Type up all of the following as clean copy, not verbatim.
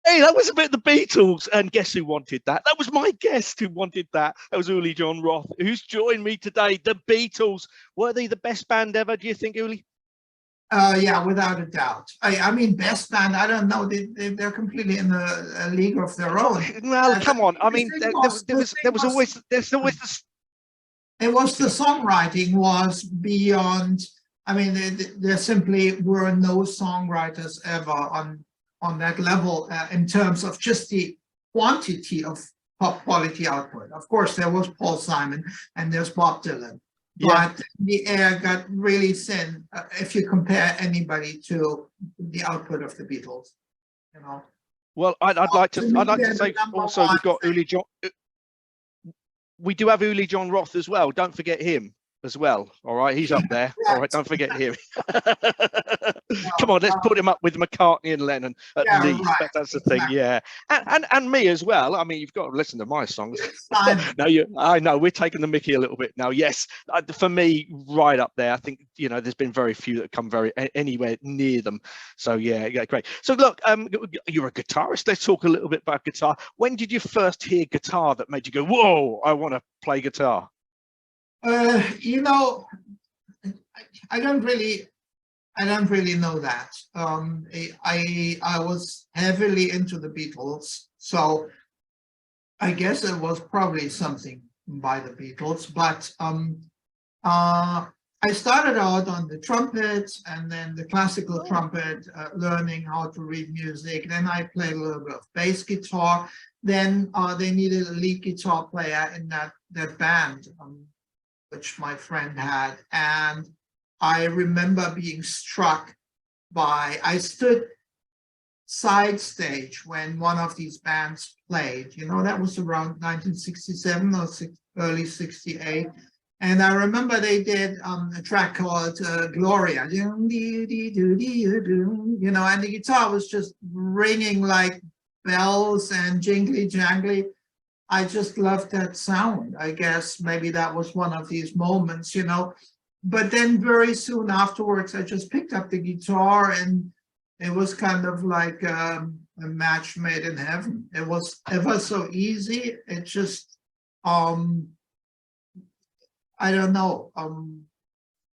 Hey, that was a bit of the Beatles, and guess who wanted that? That was my guest who wanted that. That was Uli Jon Roth, who's joined me today. The Beatles, were they the best band ever, do you think, Uli? Yeah, without a doubt. I mean, best band, I don't know. They're completely in a league of their own. Well, come on. I The mean, thing was, the thing there was was, always this. it was the songwriting was beyond. I mean, there simply were no songwriters ever on that level in terms of just the quantity of pop quality output. Of course, there was Paul Simon and there's Bob Dylan. Yeah. But the air got really thin if you compare anybody to the output of the Beatles, you know. Well, I'd like to say also we've got Uli Jon. We do have Uli Jon Roth as well. Don't forget him as well. All right, he's up there. All right, don't forget him. Come on, let's put him up with McCartney and Lennon at least. Right, That's the thing, yeah. And me as well. I mean, you've got to listen to my songs. No, I know we're taking the mickey a little bit now. Yes, for me, right up there. I think there's been very few that come anywhere near them. So yeah, great. So look, you're a guitarist. Let's talk a little bit about guitar. When did you first hear guitar that made you go, "Whoa, I want to play guitar"? I don't really know that. I was heavily into the Beatles, so I guess it was probably something by the Beatles. But I started out on the trumpet and then the classical trumpet, learning how to read music. Then I played a little bit of bass guitar. Then they needed a lead guitar player in that band, which my friend had. And I remember being struck by, I stood side stage when one of these bands played, that was around 1967 or early 68. And I remember they did a track called Gloria, and the guitar was just ringing like bells and jingly jangly. I just loved that sound. I guess maybe that was one of these moments, But then very soon afterwards, I just picked up the guitar and it was kind of like a match made in heaven. It was ever so easy. It just, I don't know.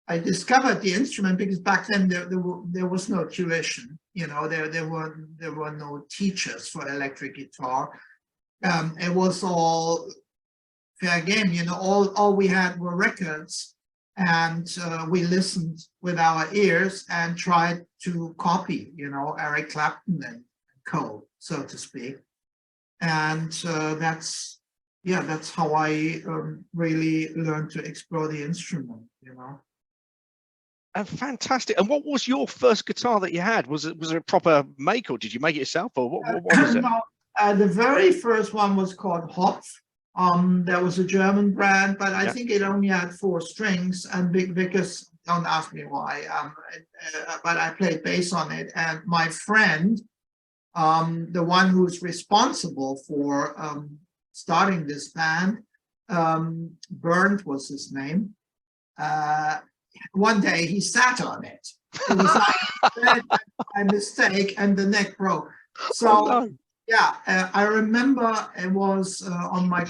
I discovered the instrument because back then there was no tuition. There were no teachers for electric guitar. It was all fair game. All we had were records, and we listened with our ears and tried to copy, Eric Clapton and co, so to speak. And that's how I really learned to explore the instrument, And fantastic. And what was your first guitar that you had? Was it a proper make, or did you make it yourself, or what was it? No, the very first one was called Hopf. That was a German brand, but I think it only had 4 strings, and because don't ask me why, but I played bass on it. And my friend, the one who's responsible for starting this band, Bernd was his name. One day he sat on it. It was like a mistake, and the neck broke. So. Oh, no. Yeah, I remember it was on my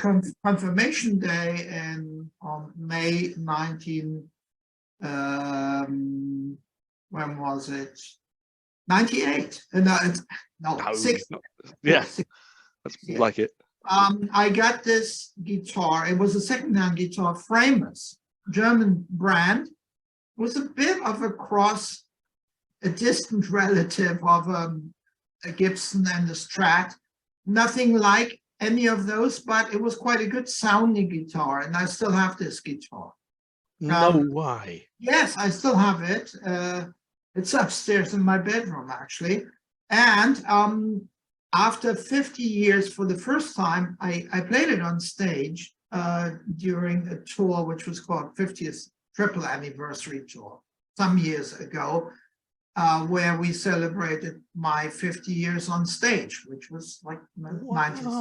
confirmation day in May 19. When was it? 98. No, 6. Yeah, that's like it. I got this guitar. It was a secondhand guitar, Framers, German brand. It was a bit of a cross, a distant relative of a Gibson and the Strat. Nothing like any of those, but it was quite a good sounding guitar, and I still have this guitar. No way. Yes, I still have it. It's upstairs in my bedroom, actually. And after 50 years, for the first time, I played it on stage during a tour which was called 50th Triple Anniversary Tour some years ago. Where we celebrated my 50 years on stage, which was like 1960.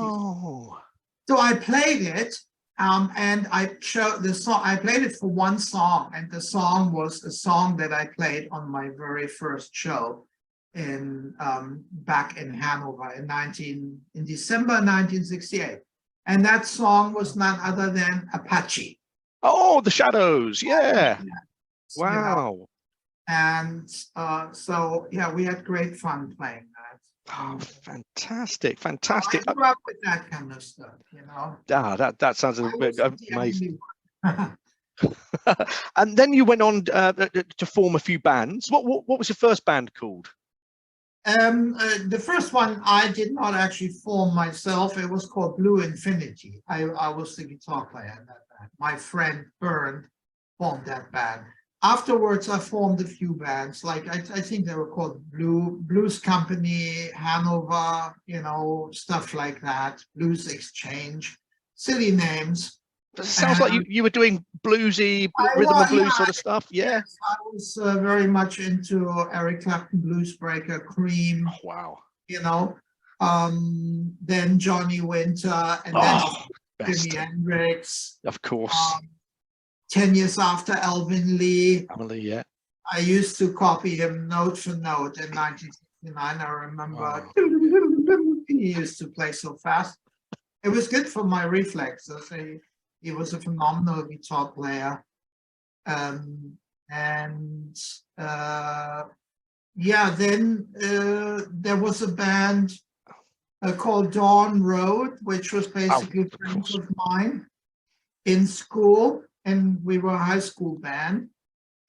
So I played it, and I showed the song. I played it for one song, and the song was a song that I played on my very first show. back in Hanover in December 1968. And that song was none other than Apache. Oh, the Shadows. Yeah. Wow. You know? And so, yeah, we had great fun playing that. Oh, fantastic, fantastic. I grew up with that kind of stuff, you know. That sounds a bit amazing. And then you went on to form a few bands. What was your first band called? The first one I did not actually form myself. It was called Blue Infinity. I was the guitar player in that band. My friend Bernd formed that band. Afterwards, I formed a few bands. Like I think they were called Blues Company, Hanover, you know, stuff like that. Blues Exchange, silly names. It sounds like you were doing bluesy, rhythm and blues sort of stuff. Yeah. Yes, I was very much into Eric Clapton, Bluesbreaker, Cream. Oh, wow. You know, then Johnny Winter, and then Jimi Hendrix. Of course. 10 years after Elvin Lee. Yeah. I used to copy him note for note in 1969. I remember he used to play so fast. It was good for my reflexes. He was a phenomenal guitar player. Yeah, then there was a band called Dawn Road, which was basically friends of mine in school, and we were a high school band.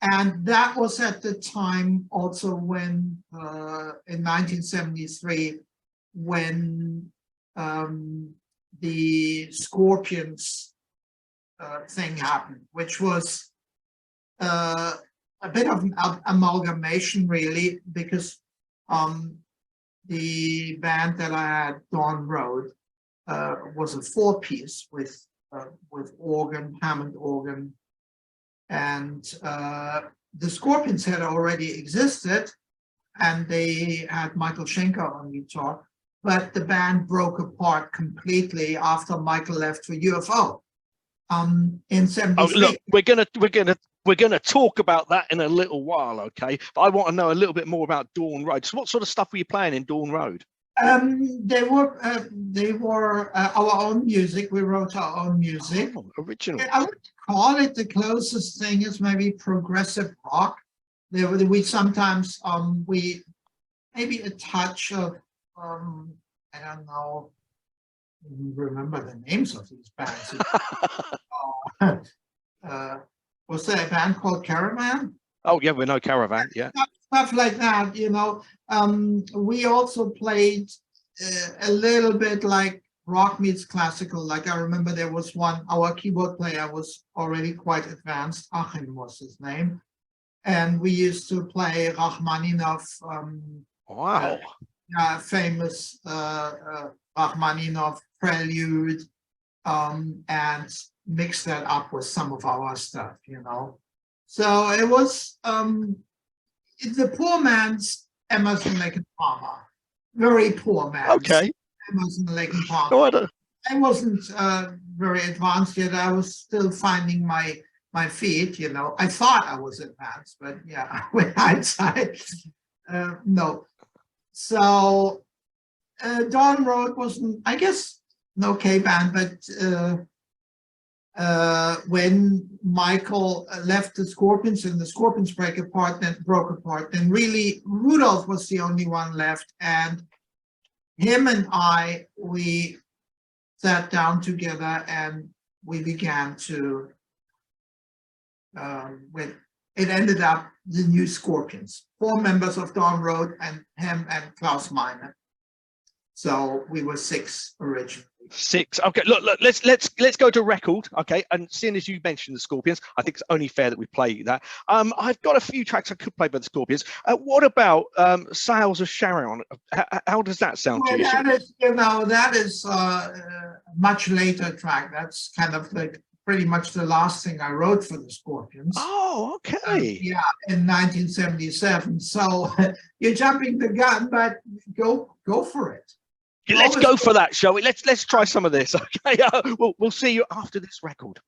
And that was at the time also when, in 1973, when the Scorpions thing happened, which was a bit of an amalgamation, really, because the band that I had, Dawn Road, was a four-piece with organ, Hammond organ, and the Scorpions had already existed, and they had Michael Schenker on guitar, but the band broke apart completely after Michael left for UFO in 73. Oh, look, we're gonna talk about that in a little while, okay? But I want to know a little bit more about Dawn Road. So what sort of stuff were you playing in Dawn Road? They were our own music. We wrote our own music. Oh, original. I would call it the closest thing is maybe progressive rock. We sometimes we maybe a touch of I don't know, remember the names of these bands. Was there a band called Caravan? Oh yeah, we know Caravan. Yeah. Stuff like that, you know. We also played a little bit like rock meets classical. Like I remember there was one, our keyboard player was already quite advanced. Achim was his name. And we used to play Rachmaninoff. Wow. Famous Rachmaninoff prelude, and mix that up with some of our stuff, you know. So it was the poor man's Emerson, Lake and Palmer, very poor man. Okay. Emerson, Lake and Palmer. I wasn't very advanced yet. I was still finding my feet, you know. I thought I was advanced, but yeah, with hindsight, no. So Dawn Road was, I guess, an okay band, but when Michael left the Scorpions and the Scorpions broke apart, then really Rudolph was the only one left, and him and we sat down together and we began to it ended up the new Scorpions, 4 members of Dawn Road and him and Klaus Meine. So we were 6 originally. 6. Okay, look, let's go to record. Okay, and seeing as you mentioned the Scorpions, I think it's only fair that we play that. I've got a few tracks I could play by the Scorpions. What about Sales of Sharon? How does that sound to you? That is, you know, that is a much later track. That's kind of like pretty much the last thing I wrote for the Scorpions. Oh, okay. Yeah, in 1977. So you're jumping the gun, but go for it. Let's go for that, shall we? Let's try some of this. Okay, we'll see you after this record.